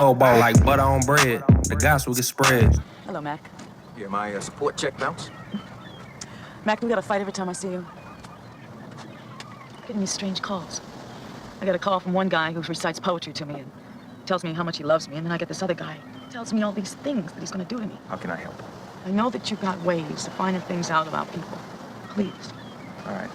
snowball like butter on bread. The gospel gets spread. Hello, Mac. Yeah, my support check bounce. Mac, we got a fight every time I see you. Getting these strange calls. I get a call from one guy who recites poetry to me and tells me how much he loves me, and then I get this other guy who tells me all these things that he's gonna do to me. How can I help? I know that you've got ways of finding things out about people. Please. All right.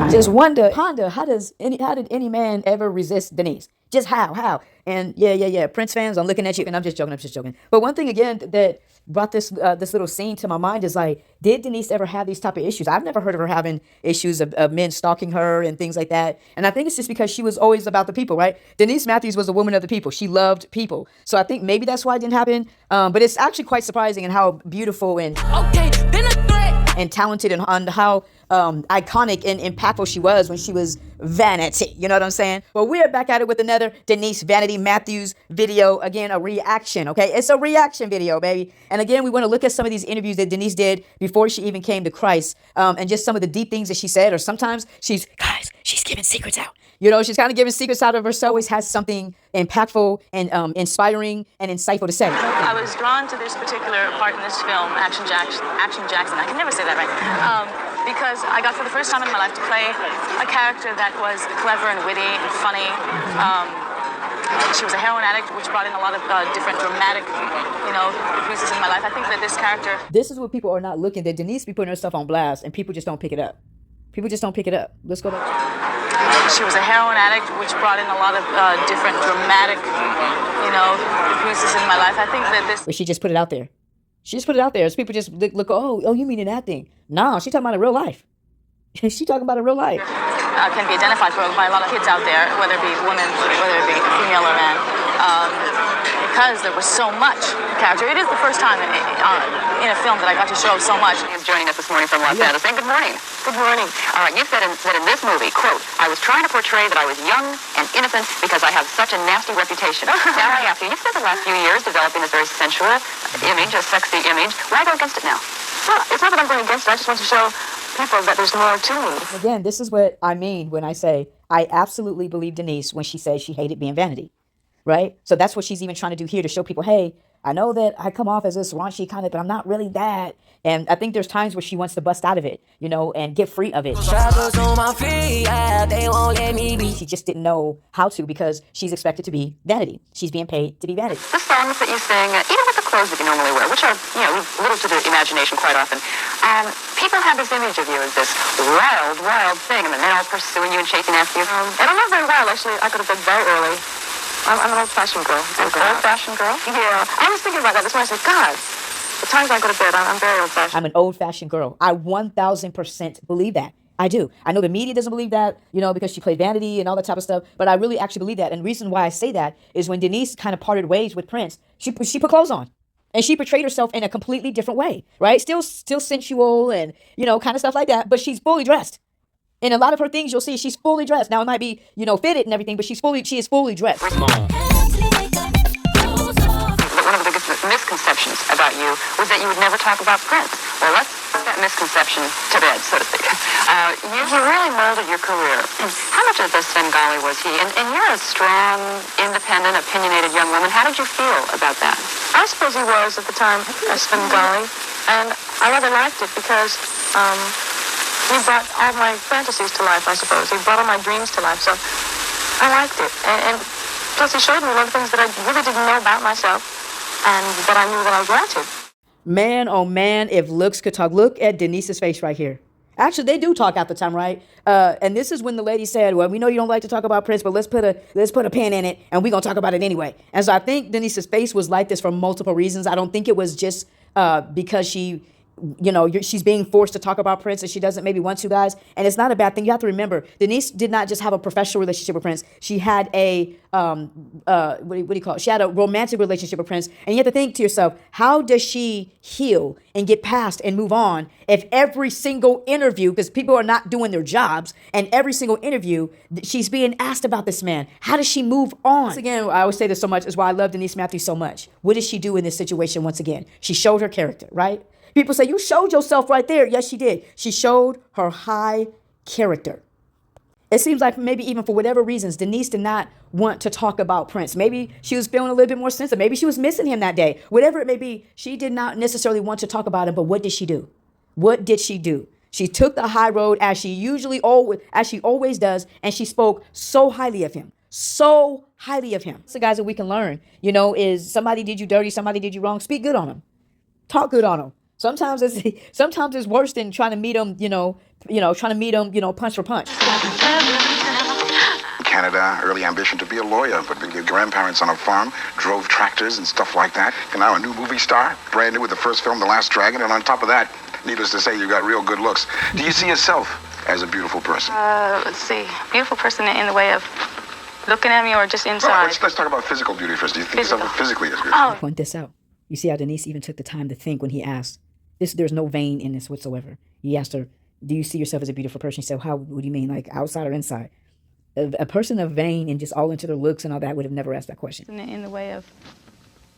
Just ponder, how did any man ever resist Denise? Just how? And yeah. Prince fans, I'm looking at you, and I'm just joking. But one thing again that brought this little scene to my mind is like, did Denise ever have these type of issues? I've never heard of her having issues of men stalking her and things like that. And I think it's just because she was always about the people, right? Denise Mathews was a woman of the people. She loved people. So I think maybe that's why it didn't happen. But it's actually quite surprising in how beautiful and talented and on how iconic and impactful she was when she was Vanity. You know what I'm saying? But we're back at it with another Denise Vanity Mathews video. Again, a reaction, okay? It's a reaction video, baby. And again, we want to look at some of these interviews that Denise did before she even came to Christ, and just some of the deep things that she said, or sometimes she's giving secrets out. You know, she's kind of giving secrets out of herself. Always has something impactful and inspiring and insightful to say. I was drawn to this particular part in this film, Action Jackson. I can never say that right. Because I got for the first time in my life to play a character that was clever and witty and funny. She was a heroin addict, which brought in a lot of different dramatic, pieces in my life. I think that this character... This is what people are not looking, that Denise be putting her stuff on blast, and people just don't pick it up. Let's go back. She was a heroin addict, which brought in a lot of different dramatic, pieces in my life. I think that this... But she just put it out there. As people just look, oh, you mean in acting? No, she's talking about in real life. She's talking about in real life. Can be identified by a lot of kids out there, whether it be women, whether it be female or man, because there was so much character. It is the first time in a film that I got to show so much. He's joining us this morning from Los Angeles. Good morning. Good morning. All right, you said in this movie, quote, I was trying to portray that I was young and innocent because I have such a nasty reputation. Now I ask you, you've spent the last few years developing this very sensual image, a sexy image. Why go against it now? Well, it's not that I'm going against it. I just want to show people that there's more to me. Again, this is what I mean when I say I absolutely believe Denise when she says she hated being Vanity, right? So that's what she's even trying to do here, to show people, hey, I know that I come off as this raunchy kind of, but I'm not really that. And I think there's times where she wants to bust out of it, and get free of it. On my feet, yeah, they won't let me be. She just didn't know how to, because she's expected to be Vanity. She's being paid to be Vanity. The songs that you sing, even with the clothes that you normally wear, which are, little to the imagination quite often, people have this image of you as this wild thing, and the men all pursuing you and chasing after you. And I'm not very wild, actually. I could have been very early. I'm an old-fashioned girl. Old-fashioned girl? Yeah. I was thinking about that this morning. I said, God, the times I go to bed, I'm very old-fashioned. I'm an old-fashioned girl. I 1,000% believe that. I do. I know the media doesn't believe that, because she played Vanity and all that type of stuff, but I really actually believe that. And the reason why I say that is when Denise kind of parted ways with Prince, she put clothes on. And she portrayed herself in a completely different way, right? Still sensual and, kind of stuff like that, but she's fully dressed. In a lot of her things, you'll see she's fully dressed. Now, it might be, fitted and everything, but she is fully dressed. One of the biggest misconceptions about you was that you would never talk about Prince. Well, let's put that misconception to bed, so to speak. You really molded your career. How much of the Svengali was he? And you're a strong, independent, opinionated young woman. How did you feel about that? I suppose he was, at the time, a Svengali. And I rather liked it because... he brought all my fantasies to life, I suppose. He brought all my dreams to life, so I liked it. And plus he showed me a lot of things that I really didn't know about myself and that I knew that I wanted. Man, oh man, if looks could talk. Look at Denise's face right here. Actually, they do talk at the time, right? And this is when the lady said, well, we know you don't like to talk about Prince, but let's put a pin in it, and we're going to talk about it anyway. And so I think Denise's face was like this for multiple reasons. I don't think it was just because she... she's being forced to talk about Prince and she doesn't maybe want to, guys. And it's not a bad thing. You have to remember, Denise did not just have a professional relationship with Prince. She had a, what do you call it? She had a romantic relationship with Prince. And you have to think to yourself, how does she heal and get past and move on if every single interview, because people are not doing their jobs, and every single interview, she's being asked about this man. How does she move on? Once again, I always say this so much, is why I love Denise Mathews so much. What did she do in this situation once again? She showed her character, right? People say, you showed yourself right there. Yes, she did. She showed her high character. It seems like maybe even for whatever reasons, Denise did not want to talk about Prince. Maybe she was feeling a little bit more sensitive. Maybe she was missing him that day. Whatever it may be, she did not necessarily want to talk about him. But what did she do? What did she do? She took the high road as she always does, and she spoke so highly of him. So highly of him. So guys, that we can learn, is somebody did you dirty, somebody did you wrong, speak good on them. Talk good on them. Sometimes it's worse than trying to meet them, punch for punch. Canada, early ambition to be a lawyer, but with your grandparents on a farm, drove tractors and stuff like that. And now a new movie star, brand new with the first film, The Last Dragon, and on top of that, needless to say, you got real good looks. Do you see yourself as a beautiful person? Let's see. Beautiful person in the way of looking at me or just inside? Well, let's talk about physical beauty first. Do you think yourself physically as beautiful? Oh. Point this out. You see how Denise even took the time to think when he asked, there's no vein in this whatsoever. He asked her, do you see yourself as a beautiful person? She said, what do you mean, like outside or inside? A person of vain and just all into their looks and all that would have never asked that question. In the way of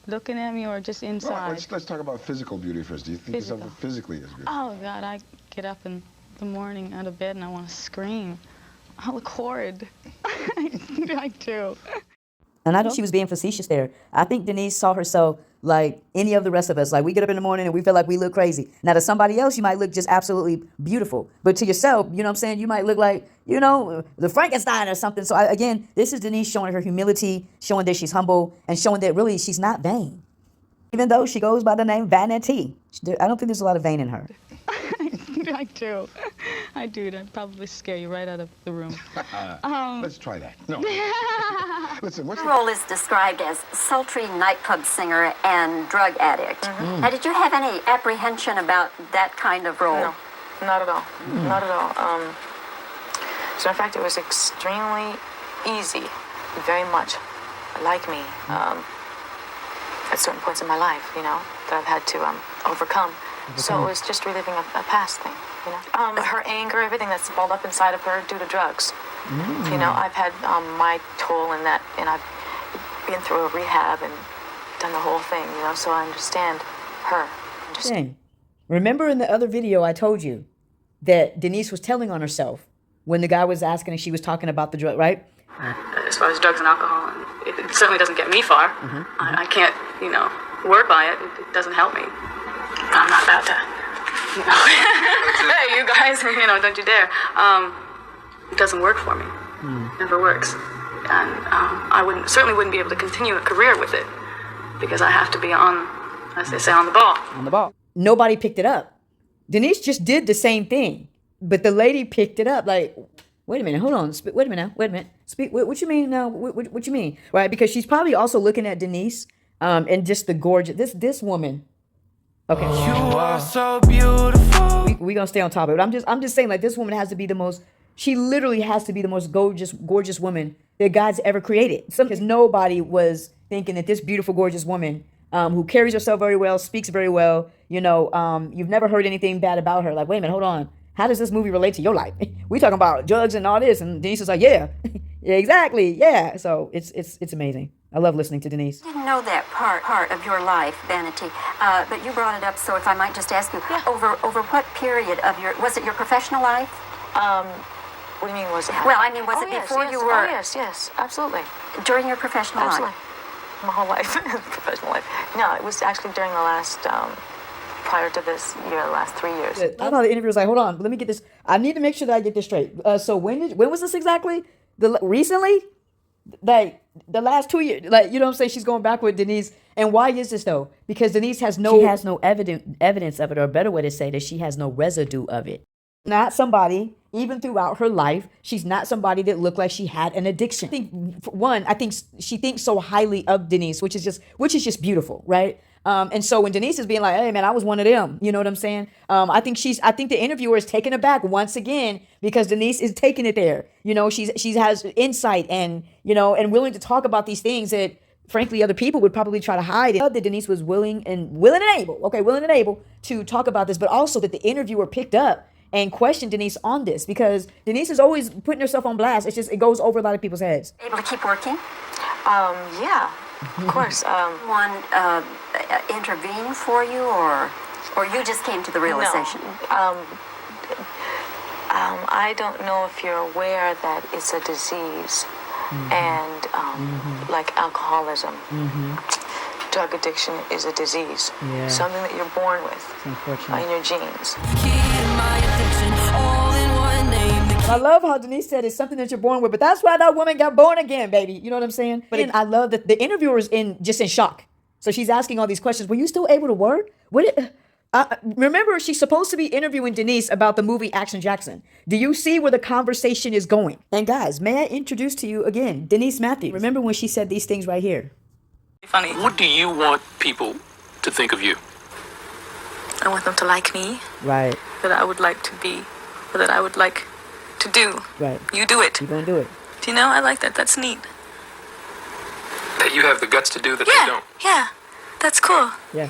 looking at me or just inside? Well, let's talk about physical beauty first. Do you think yourself physically as beautiful? Oh, God, I get up in the morning out of bed and I want to scream. I look horrid. I do. And I think she was being facetious there. I think Denise saw herself like any of the rest of us. Like we get up in the morning and we feel like we look crazy. Now to somebody else, you might look just absolutely beautiful. But to yourself, you know what I'm saying? You might look like, the Frankenstein or something. So again, this is Denise showing her humility, showing that she's humble, and showing that really she's not vain. Even though she goes by the name Vanity. I don't think there's a lot of vain in her. I do. I do. I'd probably scare you right out of the room. Let's try that. No. Listen, what's Your role is described as sultry nightclub singer and drug addict. Mm-hmm. Now, did you have any apprehension about that kind of role? No, not at all. Not at all. So in fact, it was extremely easy, very much like me, at certain points in my life, that I've had to overcome. So it was just reliving a past thing, her anger, everything that's balled up inside of her due to drugs. I've had my toll in that, and I've been through a rehab and done the whole thing, so I understand her. Dang. Remember in the other video I told you that Denise was telling on herself when the guy was asking and she was talking about the drug, right? As far as drugs and alcohol, it certainly doesn't get me far. I can't, work by it. It doesn't help me. I'm not about to, hey, you guys, don't you dare. It doesn't work for me. Never works. And I certainly wouldn't be able to continue a career with it because I have to be on, as they say, on the ball. On the ball. Nobody picked it up. Denise just did the same thing, but the lady picked it up. Like, wait a minute, hold on. Wait a minute. Speak. What you mean now? What you mean? Right? Because she's probably also looking at Denise, and just the gorgeous this woman. Okay. You are so beautiful. We gonna stay on top of it. I'm just saying, like, this woman has to be the most. She literally has to be the most gorgeous woman that God's ever created. Because nobody was thinking that this beautiful, gorgeous woman, who carries herself very well, speaks very well, you've never heard anything bad about her. Like, wait a minute, hold on. How does this movie relate to your life? We talking about drugs and all this, and Denise is like, yeah, yeah, exactly, yeah. So it's amazing. I love listening to Denise. I didn't know that part of your life, Vanity, but you brought it up. So if I might just ask you, over what period of was it your professional life? What do you mean, was it? Well, I mean, was it before you were? Oh, yes, absolutely. During your professional life? My whole life, professional life. No, it was actually during the last, prior to this year, the last 3 years. I thought the interview was like, hold on, let me get this. I need to make sure that I get this straight. So when was this exactly? Recently? Like the last 2 years? Like, you know what I'm saying? She's going back with Denise. And why is this though? Because Denise has no evidence of it, or a better way to say that she has no residue of it. Not somebody, even throughout her life, she's not somebody that looked like she had an addiction. I think she thinks so highly of Denise, which is just beautiful, right? And so when Denise is being like, hey man, I was one of them, you know what I'm saying? I think the interviewer is taken aback once again because Denise is taking it there. She has insight and willing to talk about these things that frankly other people would probably try to hide. That Denise was willing and able to talk about this, but also that the interviewer picked up and question Denise on this, because Denise is always putting herself on blast. It goes over a lot of people's heads. Able to keep working? Yeah, of course. One intervene for you, or you just came to the realization? No. I don't know if you're aware that it's a disease, and like alcoholism, drug addiction is a disease, something that you're born with in your genes. I love how Denise said it's something that you're born with, but that's why that woman got born again, baby. You know what I'm saying? But I love that the interviewer is in shock. So she's asking all these questions. Were you still able to work? Remember, she's supposed to be interviewing Denise about the movie Action Jackson. Do you see where the conversation is going? And guys, may I introduce to you again, Denise Mathews. Remember when she said these things right here? Funny. What do you want people to think of you? I want them to like me. Right. That I would like to be, or that I would like to do. Right. You do it. You're gonna do it. Do you know? I like that. That's neat. That you have the guts to do that they don't. Yeah. That's cool. Yeah.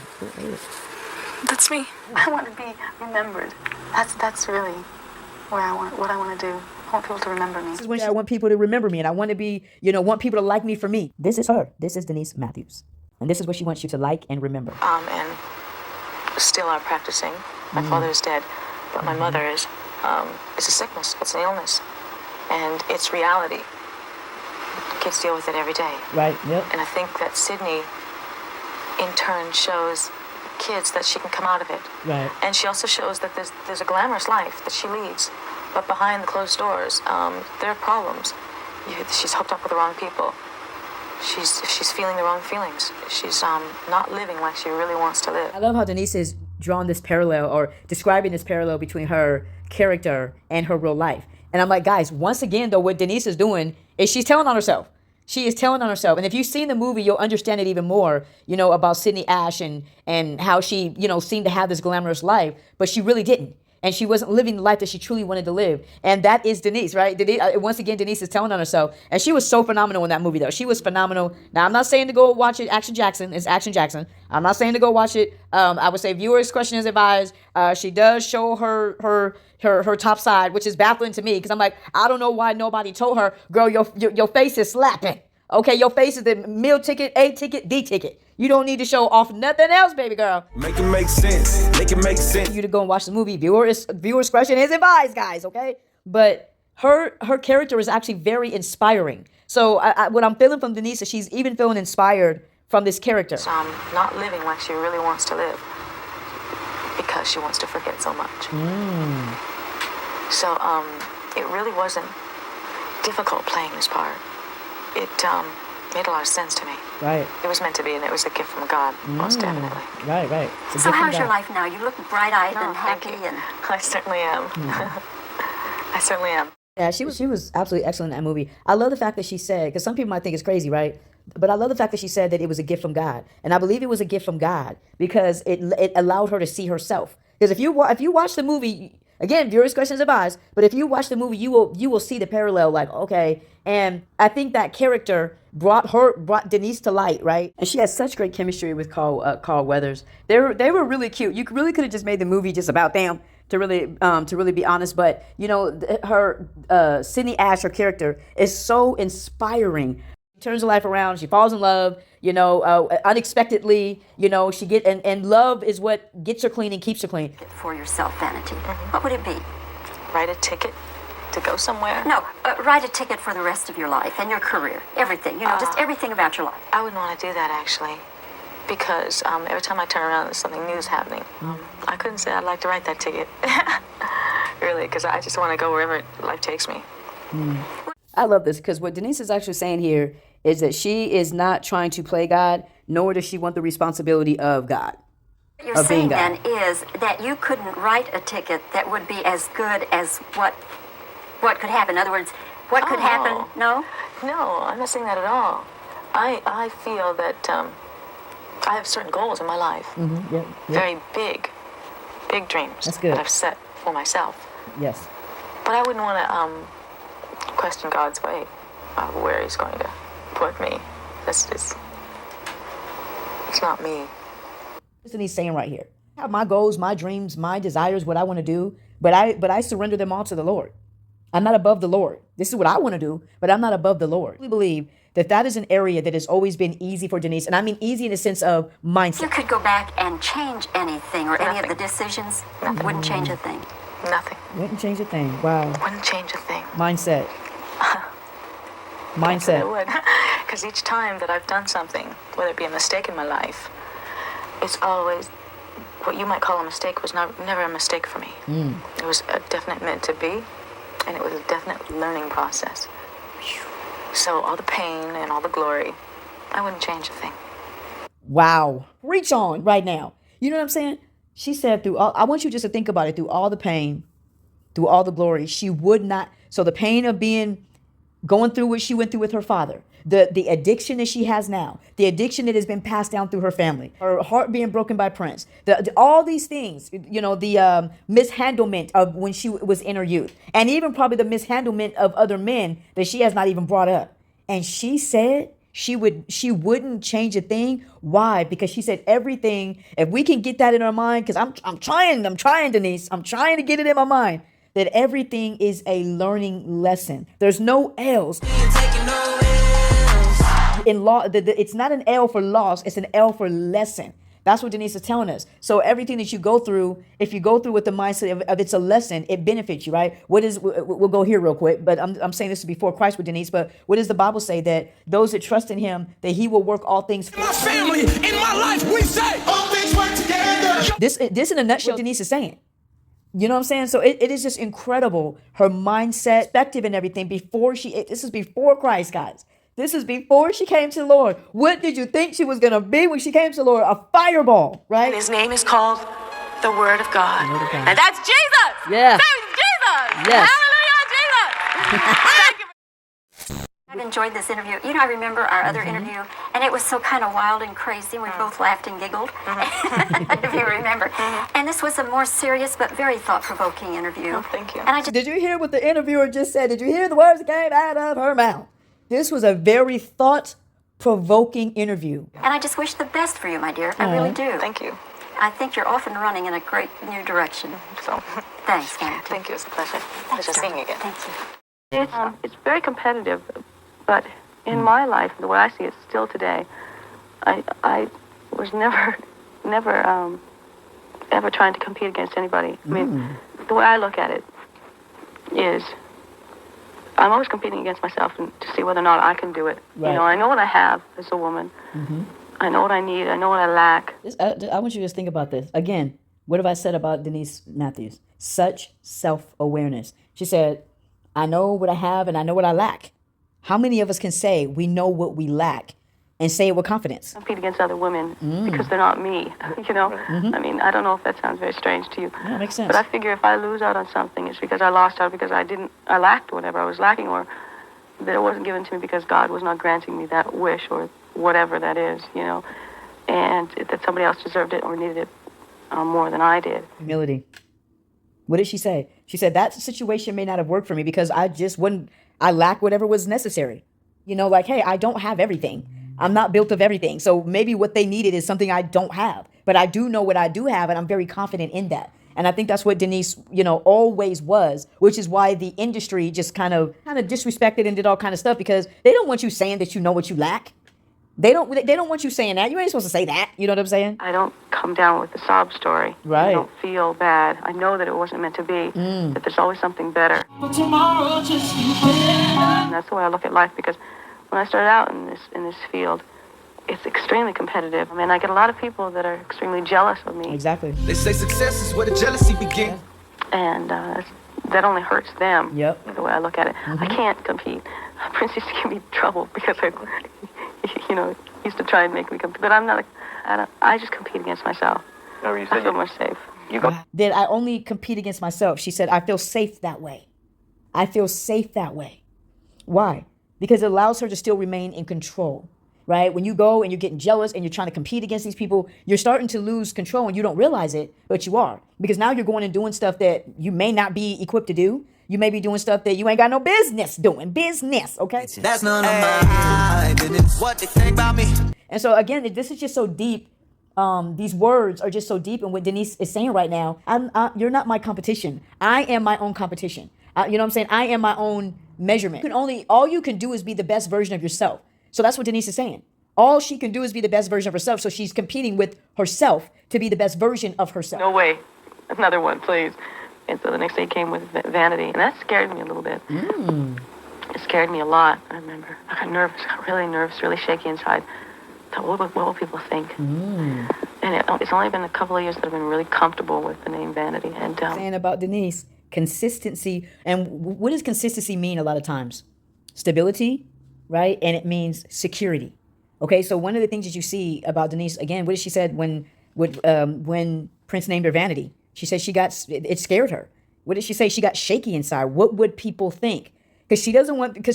That's me. I want to be remembered. That's really what I want to do. I want people to remember me. This is when I want people to remember me, and I want to be, want people to like me for me. This is her. This is Denise Mathews. And this is what she wants you to like and remember. And still are practicing. My father is dead, but my mother is. It's a sickness. It's an illness. And it's reality. Kids deal with it every day. Right, yep. And I think that Sydney, in turn, shows kids that she can come out of it. Right. And she also shows that there's a glamorous life that she leads. But behind the closed doors, there are problems. She's hooked up with the wrong people. She's feeling the wrong feelings. She's not living like she really wants to live. I love how Denise is drawn this parallel or describing this parallel between her character and her real life. And I'm like, guys, once again, though, what Denise is doing is she's telling on herself. She is telling on herself. And if you've seen the movie, you'll understand it even more, about Sydney Ash and how she, seemed to have this glamorous life, but she really didn't. And she wasn't living the life that she truly wanted to live. And that is Denise, right? Once again, Denise is telling on herself. And she was so phenomenal in that movie, though. She was phenomenal. Now, I'm not saying to go watch it, Action Jackson. It's Action Jackson. I'm not saying to go watch it. I would say viewers' question is advised. She does show her top side, which is baffling to me. Because I'm like, I don't know why nobody told her, girl, your face is slapping. Okay, your face is the meal ticket, A ticket, D ticket. You don't need to show off nothing else, baby girl. Make it make sense. Make it make sense. You to go and watch the movie. Viewers' question is advised, guys. Okay, but her character is actually very inspiring. So what I'm feeling from Denise is she's even feeling inspired from this character. Not living like she really wants to live because she wants to forget so much. So it really wasn't difficult playing this part. It made a lot of sense to me. Right. It was meant to be, and it was a gift from God, most definitely. Right. So how's your life now? You look bright-eyed and happy. And I certainly am. I certainly am. Yeah, she was absolutely excellent in that movie. I love the fact that she said, because some people might think it's crazy, right? But I love the fact that she said that it was a gift from God. And I believe it was a gift from God because it allowed her to see herself. Because if you watch the movie, again, viewers' questions advised, but if you watch the movie, you will see the parallel, like, okay. And I think that character brought Denise to light, right? And she has such great chemistry with Carl Weathers. They were really cute. You really could have just made the movie just about them, to really be honest. But her Sydney Ash, her character, is so inspiring. She turns her life around. She falls in love, unexpectedly. She and love is what gets her clean and keeps her clean. for yourself, Vanity, what would it be? Write a ticket to go somewhere? No, write a ticket for the rest of your life and your career. Everything, just everything about your life. I wouldn't want to do that, actually, because every time I turn around, something new is happening. I couldn't say I'd like to write that ticket, really, because I just want to go wherever life takes me. I love this, because what Denise is actually saying here is that she is not trying to play God, nor does she want the responsibility of God. What you're saying then is that you couldn't write a ticket that would be as good as what could happen. In other words, what could happen? No? No, I'm not saying that at all. I feel that I have certain goals in my life. Yep. Very big dreams That's good. that I've set for myself. Yes. But I wouldn't want to question God's way of where He's going to put me. It's not me. What he's saying right here. I have my goals, my dreams, my desires, what I want to do, but I surrender them all to the Lord. I'm not above the Lord. This is what I want to do, but I'm not above the Lord. We believe that is an area that has always been easy for Denise, and I mean easy in the sense of mindset. You could go back and change anything or any of the decisions. Nothing. Wouldn't change a thing. Nothing. Wouldn't change a thing. Wow. Wouldn't change a thing. Mindset. It Mindset. would. Because each time that I've done something, whether it be a mistake in my life, it's always what you might call a mistake was never a mistake for me. It was a definite meant to be, and it was a definite learning process. So all the pain and all the glory, I wouldn't change a thing. Wow. Reach on right now. You know what I'm saying? She said through all, I want you just to think about it, through all the pain, through all the glory, she would not, so the pain of going through what she went through with her father, the addiction that she has now, the addiction that has been passed down through her family, her heart being broken by Prince, all these things, you know, the mishandlement of when she was in her youth, and even probably the mishandlement of other men that she has not even brought up. And she said she wouldn't change a thing. Why? Because she said everything, if we can get that in our mind, because I'm trying, Denise, I'm trying to get it in my mind, that everything is a learning lesson. There's no L's. In law, it's not an L for loss, it's an L for lesson. That's what Denise is telling us. So everything that you go through, if you go through with the mindset of it's a lesson, it benefits you, right? We'll go here real quick, but I'm saying this before Christ with Denise, but what does the Bible say? That those that trust in him, that he will work all things for My family, in my life, we say all things work together. This in a nutshell, Denise is saying. You know what I'm saying? So it is just incredible. Her mindset, perspective and everything this is before Christ, guys. This is before she came to the Lord. What did you think she was going to be when she came to the Lord? A fireball, right? And his name is called the Word of God. The Word of God. And that's Jesus. Yeah. That's Jesus. Yes. Hallelujah, Jesus. Thank you. I've enjoyed this interview. You know, I remember our other interview, and it was so kind of wild and crazy. We both laughed and giggled, if you remember. And this was a more serious but very thought-provoking interview. Oh, thank you. And I just Did you hear what the interviewer just said? Did you hear the words that came out of her mouth? This was a very thought-provoking interview. And I just wish the best for you, my dear. I really do. Thank you. I think you're off and running in a great new direction. So, Thanks, Vanity. thank you. It's a pleasure. Thanks, Pleasure seeing you darling. again. Thank you. It's very competitive, but in my life, the way I see it still today, I was never ever trying to compete against anybody. I mean, the way I look at it is I'm always competing against myself and to see whether or not I can do it. Right. You know, I know what I have as a woman. I know what I need. I know what I lack. I want you to just think about this. Again, what have I said about Denise Mathews? Such self-awareness. She said, I know what I have and I know what I lack. How many of us can say we know what we lack and say it with confidence? Compete against other women because they're not me, you know? I mean, I don't know if that sounds very strange to you. Yeah, it makes sense. But I figure if I lose out on something, it's because I lost out because I lacked whatever I was lacking, or that it wasn't given to me because God was not granting me that wish or whatever that is, you know? And that somebody else deserved it or needed it more than I did. Humility. What did she say? She said, that situation may not have worked for me because I lack whatever was necessary. You know, like, hey, I don't have everything. I'm not built of everything. So maybe what they needed is something I don't have. But I do know what I do have, and I'm very confident in that. And I think that's what Denise, you know, always was, which is why the industry just kind of disrespected and did all kind of stuff, because they don't want you saying that you know what you lack. They don't want you saying that. You ain't supposed to say that. You know what I'm saying? I don't come down with a sob story. Right. I don't feel bad. I know that it wasn't meant to be, that there's always something better. But tomorrow just And that's the way I look at life, because when I started out in this field, it's extremely competitive. I mean, I get a lot of people that are extremely jealous of me. Exactly. They say success is where the jealousy begins. And that only hurts them. Yep. The way I look at it. I can't compete. Prince used to give me trouble because used to try and make me compete. But I just compete against myself. I feel more safe. That I only compete against myself. She said, I feel safe that way. I feel safe that way. Why? Because it allows her to still remain in control, right? When you go and you're getting jealous and you're trying to compete against these people, you're starting to lose control and you don't realize it, but you are. Because now you're going and doing stuff that you may not be equipped to do. You may be doing stuff that you ain't got no business doing. Business, okay? That's none of my business. What they think about me. And so again, this is just so deep. These words are just so deep in what Denise is saying right now. You're not my competition. I am my own competition. You know what I'm saying? I am my own measurement. All you can do is be the best version of yourself. So that's what Denise is saying. All she can do is be the best version of herself. So she's competing with herself to be the best version of herself. No way. Another one, please. And so the next day came with Vanity, and that scared me a little bit. It scared me a lot, I remember. I got nervous, really shaky inside. I thought, what will people think? And it's only been a couple of years that I've been really comfortable with the name Vanity. And saying about Denise, consistency. And what does consistency mean a lot of times? Stability, right? And it means security. Okay, so one of the things that you see about Denise, again, what did she said when Prince named her Vanity? She said it scared her. What did she say? She got shaky inside. What would people think? Because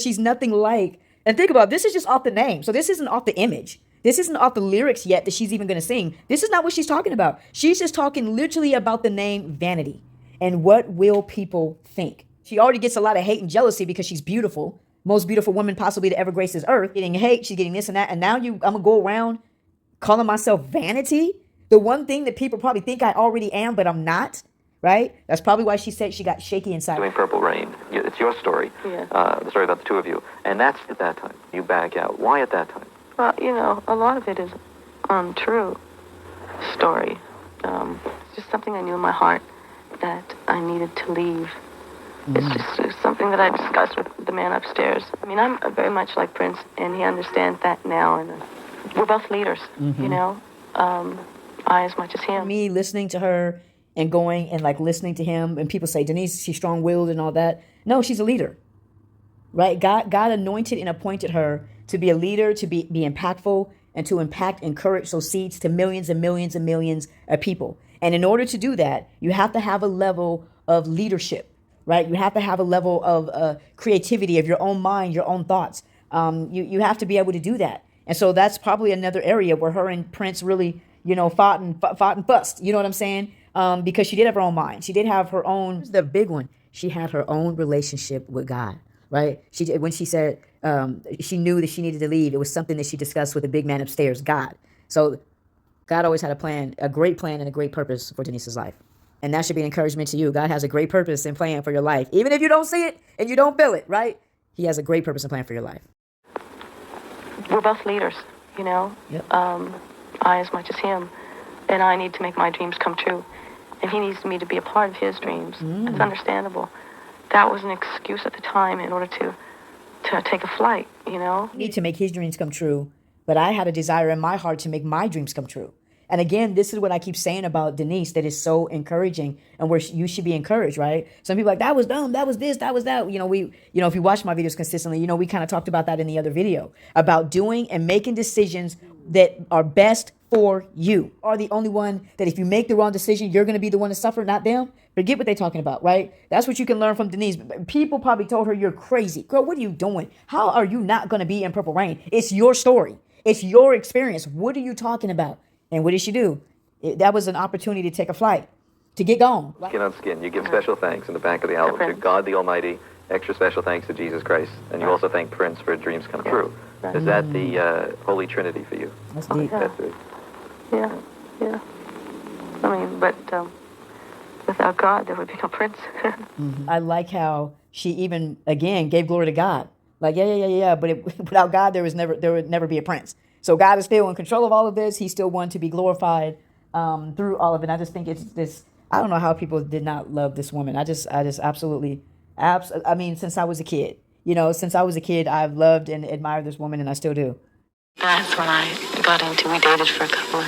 she's nothing like, and think about it, this is just off the name. So this isn't off the image. This isn't off the lyrics yet that she's even going to sing. This is not what she's talking about. She's just talking literally about the name Vanity. And what will people think? She already gets a lot of hate and jealousy because she's beautiful. Most beautiful woman possibly to ever grace this earth. Getting hate, she's getting this and that. And now I'm going to go around calling myself Vanity. The one thing that people probably think I already am, but I'm not. Right? That's probably why she said she got shaky inside. Doing Purple Rain. It's your story. Yeah. The story about the two of you. And that's at that time. You back out. Why at that time? Well, a lot of it is untrue story. It's just something I knew in my heart that I needed to leave. It's something that I discussed with the man upstairs. I mean, I'm very much like Prince, and he understands that now. And we're both leaders, I as much as him. Me listening to her and going and like listening to him, and people say, Denise, she's strong-willed and all that. No, she's a leader, right? God anointed and appointed her to be a leader, to be impactful, and to encourage those seeds to millions and millions and millions of people. And in order to do that, you have to have a level of leadership, right? You have to have a level of creativity of your own mind, your own thoughts. You have to be able to do that. And so that's probably another area where her and Prince really, fought and fussed. You know what I'm saying? Because she did have her own mind. She did have her own, the big one. She had her own relationship with God, right? When she said she knew that she needed to leave, it was something that she discussed with the big man upstairs, God. So God always had a plan, a great plan and a great purpose for Denise's life. And that should be an encouragement to you. God has a great purpose and plan for your life. Even if you don't see it and you don't feel it, right? He has a great purpose and plan for your life. We're both leaders, Yep. I as much as him. And I need to make my dreams come true. And he needs me to be a part of his dreams. It's understandable. That was an excuse at the time in order to take a flight, I need to make his dreams come true. But I had a desire in my heart to make my dreams come true. And again, this is what I keep saying about Denise that is so encouraging and where you should be encouraged, right? Some people are like, that was dumb, that was this, that was that. If you watch my videos consistently, we kind of talked about that in the other video about doing and making decisions that are best for you. Are the only one that if you make the wrong decision, you're going to be the one to suffer, not them. Forget what they're talking about, right? That's what you can learn from Denise. People probably told her, you're crazy. Girl, what are you doing? How are you not going to be in Purple Rain? It's your story. It's your experience. What are you talking about? And what did she do? That was an opportunity to take a flight, to get gone. Skin on skin. You give special thanks in the back of the album to God the Almighty, extra special thanks to Jesus Christ, and you also thank Prince for dreams come true. Is that the Holy Trinity for you? That's deep. That's it. Yeah. I mean, but without God, there would be no Prince. I like how she even, again, gave glory to God. Like, yeah. But without God, there would never be a Prince. So God is still in control of all of this. He's still one to be glorified through all of it. And I just think it's this. I don't know how people did not love this woman. I just absolutely. I mean, since I was a kid, I've loved and admired this woman, and I still do. That's when I got into. We dated for a couple of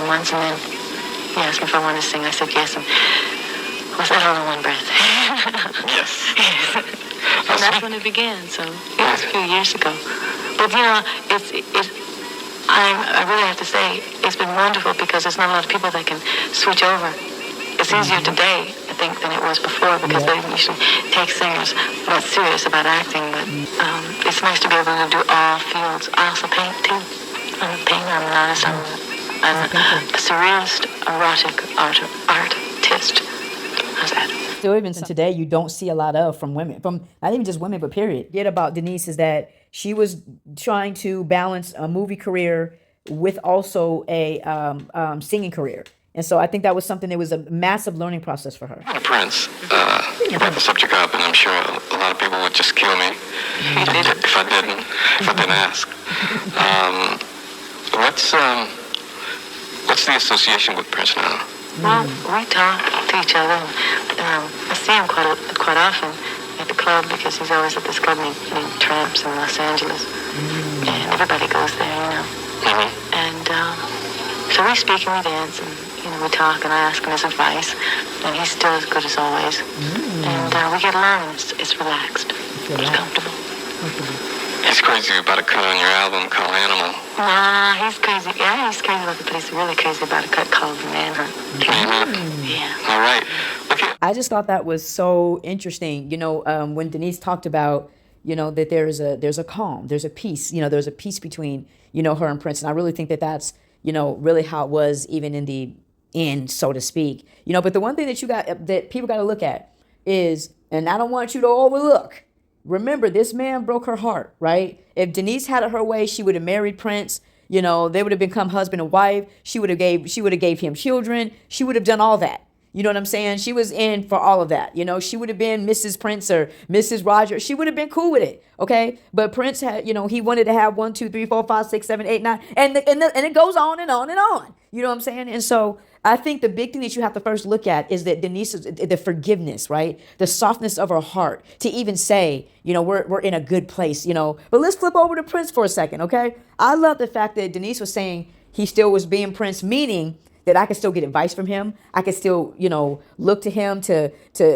months, and then he asked me if I wanted to sing. I said yes, and was that all in one breath? Yes. And that's when it began. So it was a few years ago. But I really have to say, it's been wonderful because there's not a lot of people that can switch over. It's easier today, I think, than it was before because they usually take singers not serious about acting. But it's nice to be able to do all fields. I also paint too. I'm a painter. I'm an artist. I'm a surrealist, erotic artist. How's that? Still, even today, you don't see a lot of from women, from not even just women, but period. Yet about Denise is that she was trying to balance a movie career with also a singing career. And so I think that was something that was a massive learning process for her. Prince, you brought the subject up, and I'm sure a lot of people would just kill me if I didn't ask. What's the association with Prince now? Well, we talk to each other. I see him quite often at the club because he's always at this club and he tramps in Los Angeles. And everybody goes there, And so we speak and we dance and we talk and I ask him his advice and he's still as good as always. And we get along and it's relaxed. It's comfortable. He's crazy about a cut on your album called Animal. Nah, he's crazy. Yeah, he's crazy about it, but he's really crazy about a cut called Manhunt. Yeah. All right. Okay. I just thought that was so interesting. When Denise talked about, that there's a calm, there's a peace, there's a peace between, her and Prince. And I really think that that's, really how it was even in the end, so to speak. But the one thing that people got to look at is, and I don't want you to overlook, remember, this man broke her heart, right? If Denise had it her way, she would have married Prince. They would have become husband and wife. She would have gave him children. She would have done all that. You know what I'm saying? She was in for all of that. She would have been Mrs. Prince or Mrs. Rogers. She would have been cool with it. Okay. But Prince had, he wanted to have 1, 2, 3, 4, 5, 6, 7, 8, 9. And it goes on and on and on. You know what I'm saying? And so I think the big thing that you have to first look at is that Denise's, the forgiveness, right? The softness of her heart to even say, we're in a good place, But let's flip over to Prince for a second. Okay. I love the fact that Denise was saying he still was being Prince, meaning that I could still get advice from him. I could still, look to him to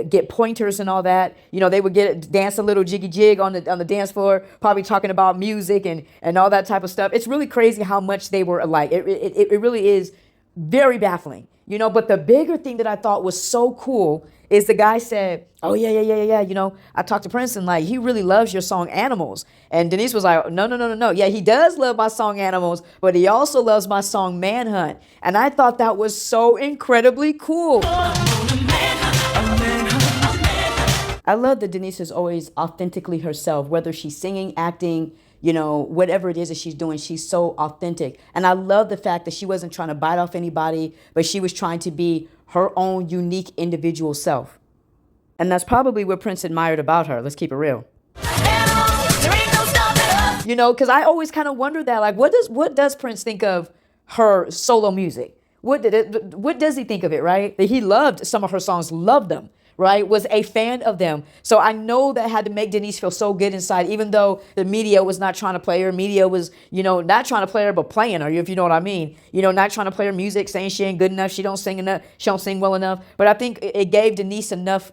get pointers and all that. They would dance a little jiggy jig on the dance floor, probably talking about music and all that type of stuff. It's really crazy how much they were alike. It really is very baffling, But the bigger thing that I thought was so cool is the guy said, oh, yeah. I talked to Prince and he really loves your song Animals. And Denise was like, no. Yeah, he does love my song Animals, but he also loves my song Manhunt. And I thought that was so incredibly cool. I love that Denise is always authentically herself, whether she's singing, acting, whatever it is that she's doing, she's so authentic. And I love the fact that she wasn't trying to bite off anybody, but she was trying to be her own unique individual self. And that's probably what Prince admired about her. Let's keep it real. Because I always kind of wonder that, what does Prince think of her solo music? What does he think of it, right? That he loved some of her songs, loved them, right? Was a fan of them. So I know that had to make Denise feel so good inside, even though the media was not trying to play her. Media was, not trying to play her, but playing her, if you know what I mean. Not trying to play her music, saying she ain't good enough, she don't sing enough, she don't sing well enough. But I think it gave Denise enough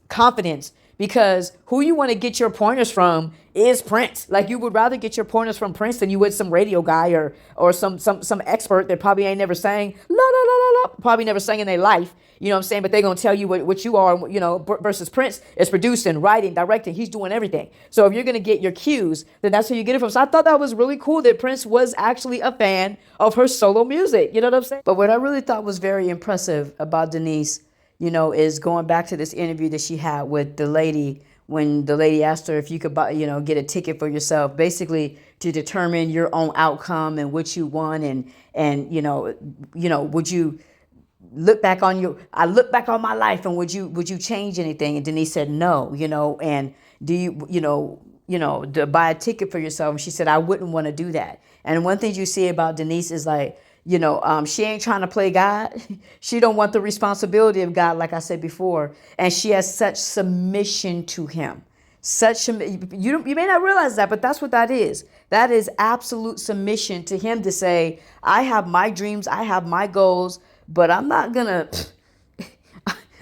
confidence, because who you want to get your pointers from is Prince. You would rather get your pointers from Prince than you would some radio guy or some expert that probably ain't never sang, probably never sang in their life. You know what I'm saying? But they're going to tell you what you are, versus Prince is producing, writing, directing. He's doing everything. So if you're going to get your cues, then that's who you get it from. So I thought that was really cool that Prince was actually a fan of her solo music. You know what I'm saying? But what I really thought was very impressive about Denise, is going back to this interview that she had with the lady, when the lady asked her if you could buy, get a ticket for yourself, basically to determine your own outcome and what you want. And would you look back on I look back on my life and would you change anything? And Denise said no, and do you, to buy a ticket for yourself? And she said, I wouldn't want to do that. And one thing you see about Denise is she ain't trying to play God. She don't want the responsibility of God, like I said before. And she has such submission to him. You may not realize that, but that's what that is. That is absolute submission to him, to say, I have my dreams, I have my goals, but I'm not gonna,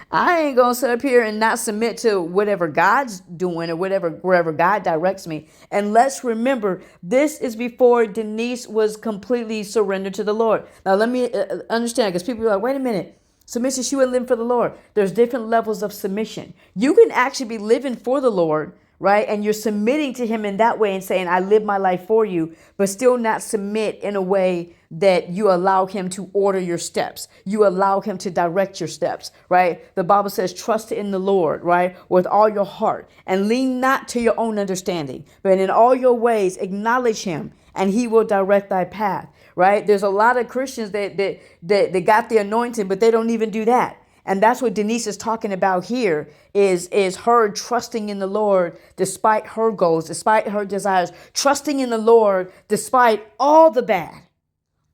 I ain't gonna sit up here and not submit to whatever God's doing or wherever God directs me. And let's remember, this is before Denise was completely surrendered to the Lord. Now let me understand, because people are like, wait a minute, submission, she wasn't living for the Lord. There's different levels of submission. You can actually be living for the Lord, right? And you're submitting to him in that way and saying, I live my life for you, but still not submit in a way that you allow him to order your steps. You allow him to direct your steps, right? The Bible says, trust in the Lord, right? With all your heart, and lean not to your own understanding, but in all your ways, acknowledge him, and he will direct thy path, right? There's a lot of Christians that got the anointing, but they don't even do that. And that's what Denise is talking about here, is her trusting in the Lord despite her goals, despite her desires, trusting in the Lord despite all the bad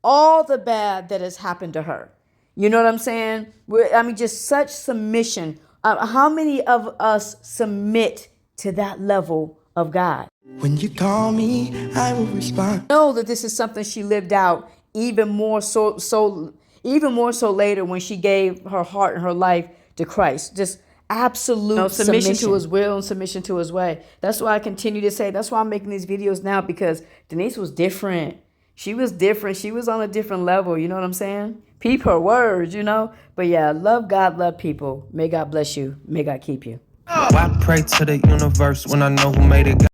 that has happened to her. You know what I'm saying? Just such submission. How many of us submit to that level of God? When you call me, I will respond. I know that this is something she lived out even more so later when she gave her heart and her life to Christ. Just absolute submission to his will and submission to his way. That's why I continue to say, that's why I'm making these videos now, because Denise was different. She was different. She was on a different level. You know what I'm saying? Peep her words, you know? But yeah, love God, love people. May God bless you. May God keep you. I pray to the universe when I know who made it.